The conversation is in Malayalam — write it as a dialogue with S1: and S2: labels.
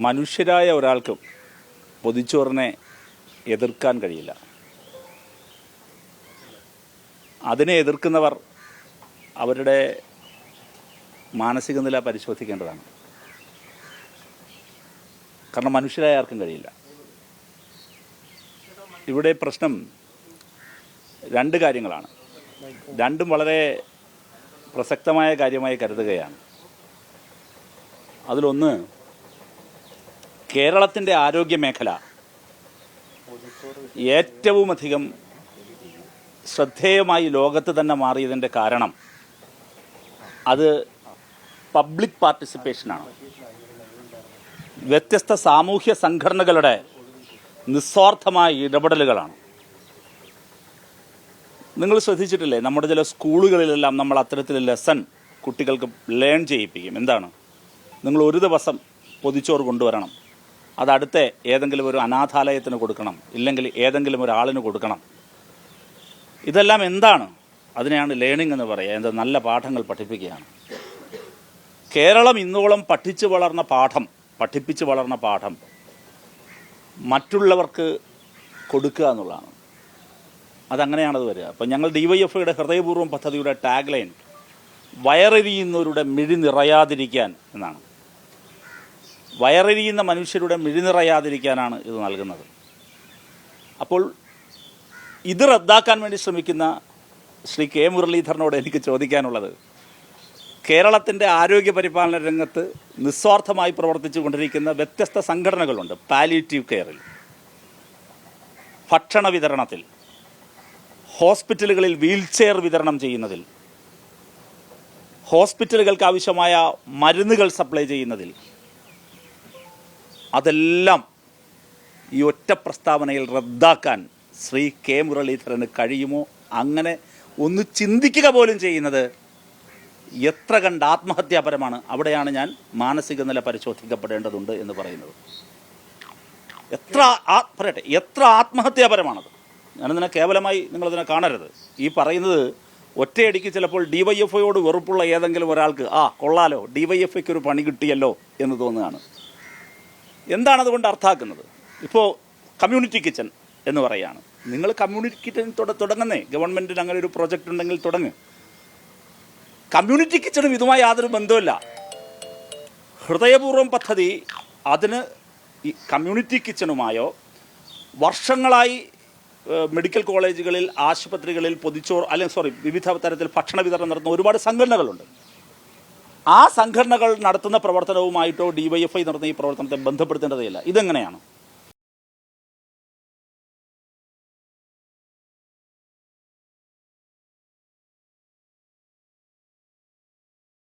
S1: മനുഷ്യരായ ഒരാൾക്കും പൊതിച്ചോറിനെ എതിർക്കാൻ കഴിയില്ല. അതിനെ എതിർക്കുന്നവർ അവരുടെ മാനസിക നില പരിശോധിക്കേണ്ടതാണ്. കാരണം മനുഷ്യരായ ആർക്കും കഴിയില്ല. ഇവിടെ പ്രശ്നം രണ്ട് കാര്യങ്ങളാണ്. രണ്ടും വളരെ പ്രസക്തമായ കാര്യമായി കരുതുകയാണ്. അതിലൊന്ന്, കേരളത്തിൻ്റെ ആരോഗ്യ മേഖല ഏറ്റവും അധികം ശ്രദ്ധേയമായി ലോകത്ത് തന്നെ മാറിയതിൻ്റെ കാരണം അത് പബ്ലിക് പാർട്ടിസിപ്പേഷനാണ്. വ്യത്യസ്ത സാമൂഹ്യ സംഘടനകളുടെ നിസ്വാർത്ഥമായ ഇടപെടലുകളാണ്. നിങ്ങൾ ശ്രദ്ധിച്ചിട്ടില്ലേ, നമ്മുടെ ചില സ്കൂളുകളിലെല്ലാം നമ്മൾ അത്തരത്തിൽ ലെസൺ കുട്ടികൾക്ക് ലേൺ ചെയ്യിപ്പിക്കും. എന്താണ്? നിങ്ങൾ ഒരു ദിവസം പൊതിച്ചോറ് കൊണ്ടുവരണം, അതടുത്ത ഏതെങ്കിലും ഒരു അനാഥാലയത്തിന് കൊടുക്കണം, ഇല്ലെങ്കിൽ ഏതെങ്കിലും ഒരാളിന് കൊടുക്കണം. ഇതെല്ലാം എന്താണ്? അതിനെയാണ് ലേണിംഗ് എന്ന് പറയുക. എന്താ? നല്ല പാഠങ്ങൾ പഠിപ്പിക്കുകയാണ്. കേരളം ഇന്നോളം പഠിപ്പിച്ച് വളർന്ന പാഠം മറ്റുള്ളവർക്ക് കൊടുക്കുക എന്നുള്ളതാണ്. അതങ്ങനെയാണത് വരിക. അപ്പം ഞങ്ങൾ DYFIയുടെ ഹൃദയപൂർവ്വം പദ്ധതിയുടെ ടാഗ് ലൈൻ വയറെരിയുന്നവരുടെ മിഴി നിറയാതിരിക്കാൻ എന്നാണ്. വയറെരിയുന്ന മനുഷ്യരുടെ മിഴി നിറയാതിരിക്കാനാണ് ഇത് നൽകുന്നത്. അപ്പോൾ ഇത് റദ്ദാക്കാൻ വേണ്ടി ശ്രമിക്കുന്ന ശ്രീ കെ മുരളീധരനോട് എനിക്ക് ചോദിക്കാനുള്ളത്, കേരളത്തിൻ്റെ ആരോഗ്യ പരിപാലന രംഗത്ത് നിസ്വാർത്ഥമായി പ്രവർത്തിച്ചു കൊണ്ടിരിക്കുന്ന വ്യത്യസ്ത സംഘടനകളുണ്ട്. പാലിയേറ്റീവ് കെയറിൽ, ഭക്ഷണ വിതരണത്തിൽ, ഹോസ്പിറ്റലുകളിൽ വീൽചെയർ വിതരണം ചെയ്യുന്നതിൽ, ഹോസ്പിറ്റലുകൾക്ക് ആവശ്യമായ മരുന്നുകൾ സപ്ലൈ ചെയ്യുന്നതിൽ, അതെല്ലാം ഈ ഒറ്റ പ്രസ്താവനയിൽ റദ്ദാക്കാൻ ശ്രീ കെ മുരളീധരന് കഴിയുമോ? അങ്ങനെ ഒന്ന് ചിന്തിക്കുക പോലും ചെയ്യുന്നത് എത്ര കണ്ട് ആത്മഹത്യാപരമാണ്. അവിടെയാണ് ഞാൻ മാനസിക നില പരിശോധിക്കപ്പെടേണ്ടതുണ്ട് എന്ന് പറയുന്നത്. എത്ര ആത്മഹത്യാപരമാണത്. ഞാനതിനെ കേവലമായി നിങ്ങളതിനെ കാണരുത്. ഈ പറയുന്നത് ഒറ്റയടിക്ക് ചിലപ്പോൾ DYFIയോട് വെറുപ്പുള്ള ഏതെങ്കിലും ഒരാൾക്ക് കൊള്ളാലോ, DYFIക്ക് ഒരു പണി കിട്ടിയല്ലോ എന്ന് തോന്നുകയാണ്. എന്താണതുകൊണ്ട് അർത്ഥാക്കുന്നത്? ഇപ്പോൾ കമ്മ്യൂണിറ്റി കിച്ചൺ എന്ന് പറയുകയാണ്. നിങ്ങൾ കമ്മ്യൂണിറ്റി കിച്ചൺ തുടങ്ങുന്നേ, ഗവൺമെൻറ്റിന് അങ്ങനെ ഒരു പ്രോജക്റ്റ് ഉണ്ടെങ്കിൽ തുടങ്ങ്. കമ്മ്യൂണിറ്റി കിച്ചണും ഇതുമായി യാതൊരു ബന്ധമില്ല. ഹൃദയപൂർവ്വം പദ്ധതി അതിന് ഈ കമ്മ്യൂണിറ്റി കിച്ചണുമായോ വർഷങ്ങളായി മെഡിക്കൽ കോളേജുകളിൽ, ആശുപത്രികളിൽ വിവിധ തരത്തിൽ ഭക്ഷണ വിതരണം നടത്തുന്ന ഒരുപാട് സംഘടനകളുണ്ട്. ആ സംഘടനകൾ നടത്തുന്ന പ്രവർത്തനവുമായിട്ടോ DYFI നടത്തുന്ന ഈ പ്രവർത്തനത്തെ ബന്ധപ്പെടുത്തേണ്ടതില്ല. ഇതെങ്ങനെയാണ്?